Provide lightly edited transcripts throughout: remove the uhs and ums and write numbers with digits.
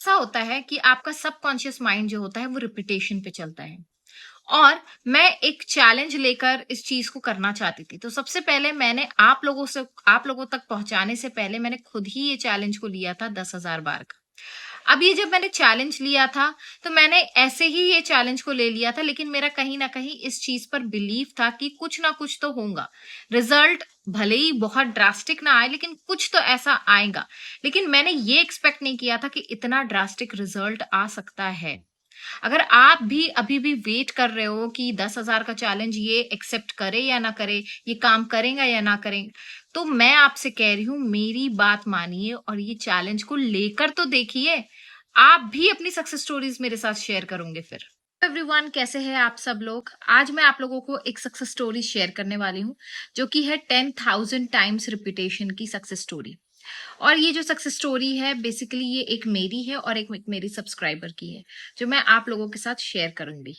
ऐसा होता है कि आपका सबकॉन्शियस माइंड जो होता है वो रिपीटेशन पे चलता है। और मैं एक चैलेंज लेकर इस चीज को करना चाहती थी। तो सबसे पहले मैंने आप लोगों तक पहुंचाने से पहले मैंने खुद ही ये चैलेंज को लिया था 10,000 बार का। अब ये जब मैंने चैलेंज लिया था, तो मैंने ऐसे ही ये चैलेंज को ले लिया था, लेकिन मेरा कहीं ना कहीं इस चीज पर बिलीव था कि कुछ ना कुछ तो होगा। रिजल्ट भले ही बहुत ड्रास्टिक ना आए, लेकिन कुछ तो ऐसा आएगा। लेकिन मैंने ये एक्सपेक्ट नहीं किया था कि इतना ड्रास्टिक रिजल्ट आ सकता है। अगर आप भी अभी भी वेट कर रहे हो कि 10,000 का चैलेंज ये एक्सेप्ट करे या ना करे, ये काम करेगा या ना करें, तो मैं आपसे कह रही हूं, मेरी बात मानिए और ये चैलेंज को लेकर तो देखिए। आप भी अपनी सक्सेस स्टोरीज मेरे साथ शेयर करोगे फिर। एवरीवन, कैसे हैं आप सब लोग? आज मैं आप लोगों को एक सक्सेस स्टोरी शेयर करने वाली हूँ, जो कि है 10,000 टाइम्स रिपीटेशन की सक्सेस स्टोरी। और ये जो सक्सेस स्टोरी है, बेसिकली ये एक मेरी है और एक मेरी सब्सक्राइबर की है, जो मैं आप लोगों के साथ शेयर करूंगी।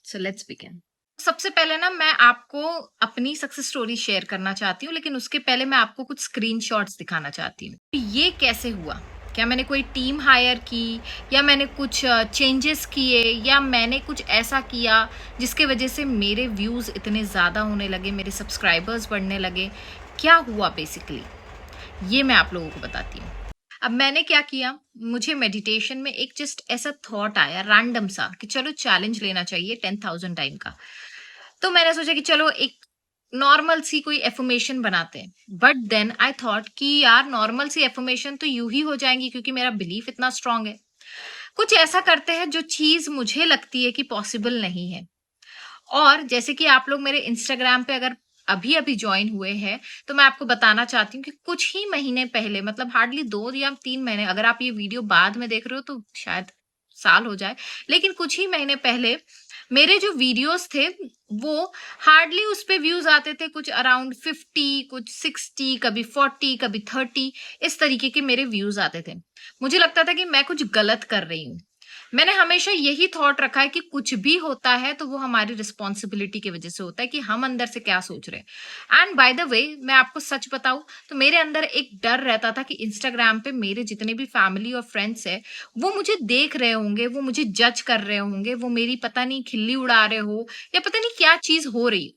So let's begin. सबसे पहले ना मैं आपको अपनी सक्सेस स्टोरी शेयर करना चाहती हूँ, लेकिन उसके पहले मैं आपको कुछ स्क्रीनशॉट्स दिखाना चाहती हूँ। ये कैसे हुआ? क्या मैंने कोई टीम हायर की, या मैंने कुछ चेंजेस किए, या मैंने कुछ ऐसा किया जिसके वजह से मेरे व्यूज इतने ज्यादा होने लगे, मेरे सब्सक्राइबर्स बढ़ने लगे? क्या हुआ बेसिकली, ये मैं आप लोगों को बताती हूँ। अब मैंने क्या किया, मुझे मेडिटेशन में एक जस्ट ऐसा थॉट आया रैंडम सा कि चलो चैलेंज लेना चाहिए 10,000 टाइम का। तो मैंने सोचा कि चलो एक नॉर्मल सी कोई एफर्मेशन बनाते हैं। बट देन आई थॉट कि यार, नॉर्मल सी एफर्मेशन तो यूं ही हो जाएंगी, क्योंकि मेरा बिलीफ इतना स्ट्रांग है। कुछ ऐसा करते हैं जो चीज मुझे लगती है कि पॉसिबल नहीं है। और जैसे कि आप लोग मेरे इंस्टाग्राम पे अगर अभी अभी ज्वाइन हुए हैं, तो मैं आपको बताना चाहती हूँ कि कुछ ही महीने पहले, मतलब हार्डली 2 या 3 महीने, अगर आप ये वीडियो बाद में देख रहे हो तो शायद साल हो जाए, लेकिन कुछ ही महीने पहले मेरे जो वीडियोस थे, वो हार्डली उस पे व्यूज आते थे कुछ अराउंड 50, कुछ 60, कभी 40, कभी 30, इस तरीके के मेरे व्यूज आते थे। मुझे लगता था कि मैं कुछ गलत कर रही हूँ। मैंने हमेशा यही थॉट रखा है कि कुछ भी होता है तो वो हमारी रिस्पॉन्सिबिलिटी की वजह से होता है, कि हम अंदर से क्या सोच रहे हैं। एंड बाय द वे, मैं आपको सच बताऊं तो मेरे अंदर एक डर रहता था कि इंस्टाग्राम पे मेरे जितने भी फैमिली और फ्रेंड्स है, वो मुझे देख रहे होंगे, वो मुझे जज कर रहे होंगे, वो मेरी पता नहीं खिल्ली उड़ा रहे हो, या पता नहीं क्या चीज हो रही।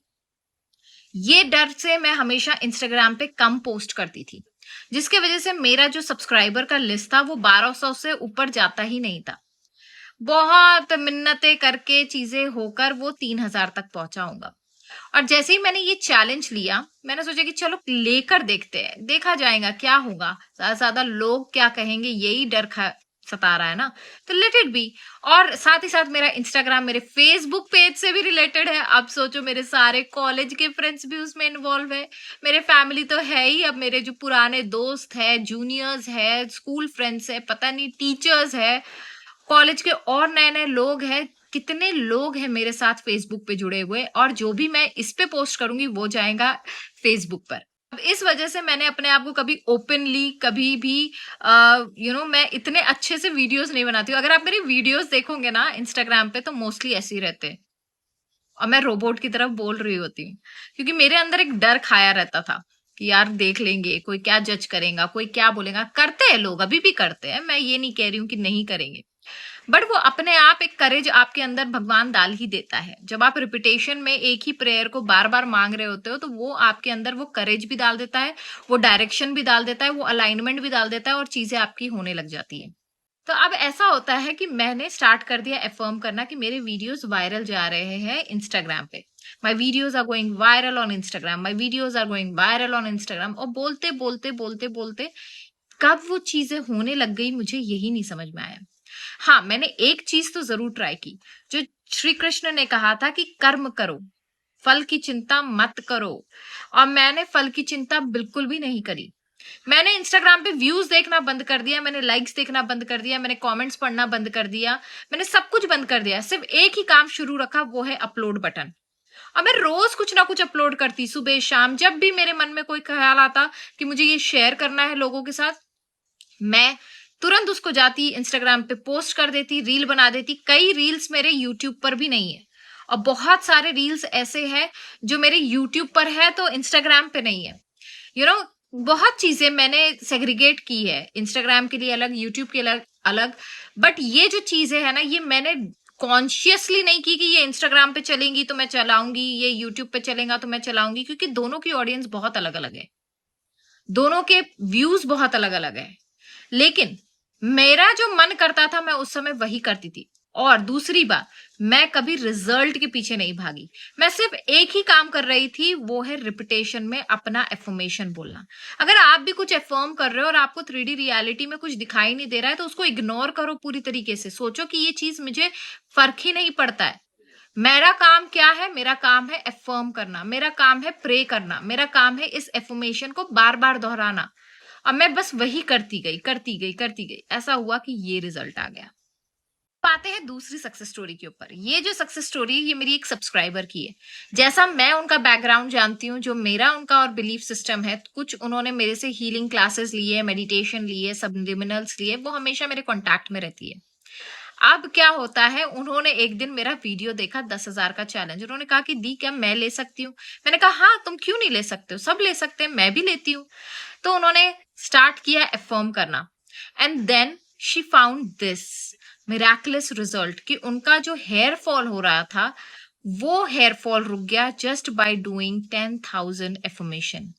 ये डर से मैं हमेशा इंस्टाग्राम पे कम पोस्ट करती थी, जिसके वजह से मेरा जो सब्सक्राइबर का लिस्ट था वो 1200 से ऊपर जाता ही नहीं था। बहुत मिन्नतें करके चीजें होकर वो 3,000 तक पहुंचा होगा। और जैसे ही मैंने ये चैलेंज लिया, मैंने सोचा कि चलो लेकर देखते हैं, देखा जाएगा क्या होगा, ज्यादा से ज्यादा लोग क्या कहेंगे, यही डर सता रहा है ना, तो लेट इट बी। और साथ ही साथ मेरा इंस्टाग्राम मेरे फेसबुक पेज से भी रिलेटेड है। अब सोचो, मेरे सारे कॉलेज के फ्रेंड्स भी उसमें इन्वॉल्व है, मेरे फैमिली तो है ही, अब मेरे जो पुराने दोस्त है, जूनियर्स है, स्कूल फ्रेंड्स है, पता नहीं टीचर्स है, कॉलेज के और नए नए लोग हैं, कितने लोग हैं मेरे साथ फेसबुक पे जुड़े हुए, और जो भी मैं इस पे पोस्ट करूंगी वो जाएगा फेसबुक पर। अब इस वजह से मैंने अपने आप को कभी ओपनली, कभी भी मैं इतने अच्छे से वीडियोस नहीं बनाती हूँ। अगर आप मेरी वीडियोस देखोगे ना इंस्टाग्राम पे, तो मोस्टली ऐसे ही रहते हैं, और मैं रोबोट की तरफ बोल रही होती हूँ, क्योंकि मेरे अंदर एक डर खाया रहता था कि यार देख लेंगे, कोई क्या जज करेगा, कोई क्या बोलेगा। करते हैं लोग, अभी भी करते हैं, मैं ये नहीं कह रही हूँ कि नहीं करेंगे, बट वो अपने आप एक करेज आपके अंदर भगवान डाल ही देता है। जब आप रिपीटेशन में एक ही प्रेयर को बार बार मांग रहे होते हो, तो वो आपके अंदर वो करेज भी डाल देता है, वो डायरेक्शन भी डाल देता है, वो अलाइनमेंट भी डाल देता है, और चीजें आपकी होने लग जाती है। तो अब ऐसा होता है कि मैंने स्टार्ट कर दिया एफर्म करना कि मेरे वीडियोस वायरल जा रहे हैं इंस्टाग्राम पे। My videos are going viral on Instagram, my videos are going viral on Instagram. और बोलते बोलते बोलते बोलते कब वो चीजें होने लग गई, मुझे यही नहीं समझ में आया। हाँ, मैंने एक चीज तो जरूर ट्राई की, जो श्री कृष्ण ने कहा था कि कर्म करो, फल की चिंता मत करो। और मैंने फल की चिंता बिल्कुल भी नहीं करी। मैंने इंस्टाग्राम पे व्यूज देखना बंद कर दिया, मैंने लाइक्स देखना बंद कर दिया, मैंने कमेंट्स पढ़ना बंद कर दिया, मैंने सब कुछ बंद कर दिया। सिर्फ एक ही काम शुरू रखा, वो है अपलोड बटन। और मैं रोज कुछ ना कुछ अपलोड करती, सुबह शाम। जब भी मेरे मन में कोई ख्याल आता कि मुझे ये शेयर करना है लोगों के साथ, मैं तुरंत उसको जाती, इंस्टाग्राम पे पोस्ट कर देती, रील बना देती। कई रील्स मेरे यूट्यूब पर भी नहीं है, और बहुत सारे रील्स ऐसे हैं जो मेरे यूट्यूब पर है तो इंस्टाग्राम पे नहीं है। यू नो बहुत चीजें मैंने सेग्रीगेट की है, इंस्टाग्राम के लिए अलग, यूट्यूब के अलग, अलग। बट ये जो चीजें है ना, ये मैंने कॉन्शियसली नहीं की कि ये इंस्टाग्राम पे चलेंगी तो मैं चलाऊंगी, ये यूट्यूब पे चलेगा तो मैं चलाऊंगी, क्योंकि दोनों की ऑडियंस बहुत अलग अलग है, दोनों के व्यूज बहुत अलग अलग है। लेकिन मेरा जो मन करता था मैं उस समय वही करती थी। और दूसरी बात, मैं कभी रिजल्ट के पीछे नहीं भागी, मैं सिर्फ एक ही काम कर रही थी, वो है रिपीटेशन में अपना एफर्मेशन बोलना। अगर आप भी कुछ एफर्म कर रहे हो और आपको 3D रियलिटी में कुछ दिखाई नहीं दे रहा है, तो उसको इग्नोर करो पूरी तरीके से, सोचो कि ये चीज मुझे फर्क ही नहीं पड़ता है। मेरा काम क्या है? मेरा काम है एफर्म करना, मेरा काम है प्रे करना, मेरा काम है इस एफर्मेशन को बार बार दोहराना। अब मैं बस वही करती गई करती गई करती गई, ऐसा हुआ कि ये रिजल्ट आ गया। आते हैं दूसरी सक्सेस स्टोरी के ऊपर। ये जो सक्सेस स्टोरी है, ये मेरी एक सब्सक्राइबर की है। जैसा मैं उनका बैकग्राउंड जानती हूँ, जो मेरा उनका और बिलीफ सिस्टम है, कुछ उन्होंने मेरे से हीलिंग क्लासेस लिए, मेडिटेशन लिए, सबलिमिनल्स लिए, वो हमेशा मेरे कॉन्टैक्ट में रहती है। अब क्या होता है, उन्होंने एक दिन मेरा वीडियो देखा, 10,000 का चैलेंज। उन्होंने कहा कि दी क्या मैं ले सकती हूँ? मैंने कहा हाँ, तुम क्यों नहीं ले सकते हो, सब ले सकते हैं, मैं भी लेती हूँ। तो उन्होंने स्टार्ट किया एफर्म करना, and then she found this miraculous result कि उनका जो हेयर फॉल हो रहा था, वो हेयर फॉल रुक गया जस्ट बाय डूइंग 10,000 एफर्मेशन।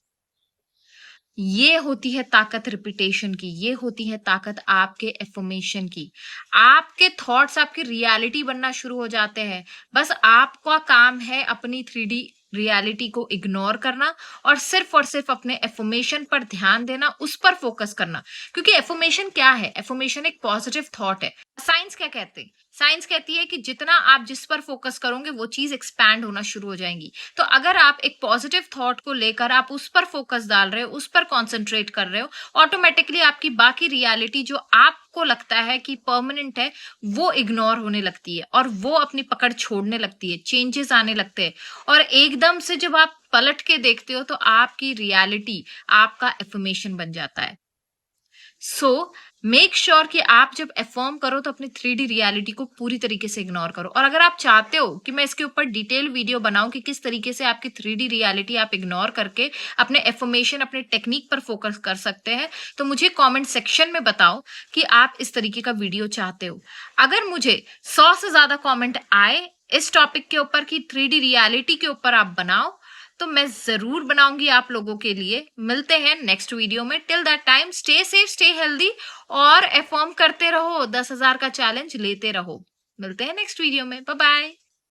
ये होती है ताकत रिपीटेशन की, ये होती है ताकत आपके एफर्मेशन की। आपके थॉट्स आपकी रियलिटी बनना शुरू हो जाते हैं। बस आपका काम है अपनी 3D रियलिटी को इग्नोर करना और सिर्फ अपने एफर्मेशन पर ध्यान देना, उस पर फोकस करना। क्योंकि एफर्मेशन क्या है? एफर्मेशन एक पॉजिटिव थॉट है। साइंस क्या कहते हैं? साइंस कहती है कि जितना आप जिस पर फोकस करोगे वो चीज एक्सपैंड होना शुरू हो जाएंगी। तो अगर आप एक पॉजिटिव थॉट को लेकर आप उस पर फोकस डाल रहे हो, उस पर कॉन्सेंट्रेट कर रहे हो, ऑटोमेटिकली आपकी बाकी रियलिटी जो आपको लगता है कि परमानेंट है, वो इग्नोर होने लगती है और वो अपनी पकड़ छोड़ने लगती है, चेंजेस आने लगते हैं। और एकदम से जब आप पलट के देखते हो तो आपकी रियलिटी आपका एफर्मेशन बन जाता है। सो मेक श्योर कि आप जब एफर्म करो तो अपनी 3D रियलिटी को पूरी तरीके से इग्नोर करो। और अगर आप चाहते हो कि मैं इसके ऊपर डिटेल वीडियो बनाऊं कि किस तरीके से आपकी 3D रियलिटी आप इग्नोर करके अपने एफर्मेशन, अपने टेक्निक पर फोकस कर सकते हैं, तो मुझे कमेंट सेक्शन में बताओ कि आप इस तरीके का वीडियो चाहते हो। अगर मुझे 100 से ज्यादा कॉमेंट आए इस टॉपिक के ऊपर कि 3D रियलिटी के ऊपर आप बनाओ, तो मैं जरूर बनाऊंगी आप लोगों के लिए। मिलते हैं नेक्स्ट वीडियो में। Till that time stay safe, stay healthy और एफर्म करते रहो, 10,000 का चैलेंज लेते रहो। मिलते हैं नेक्स्ट वीडियो में। Bye bye.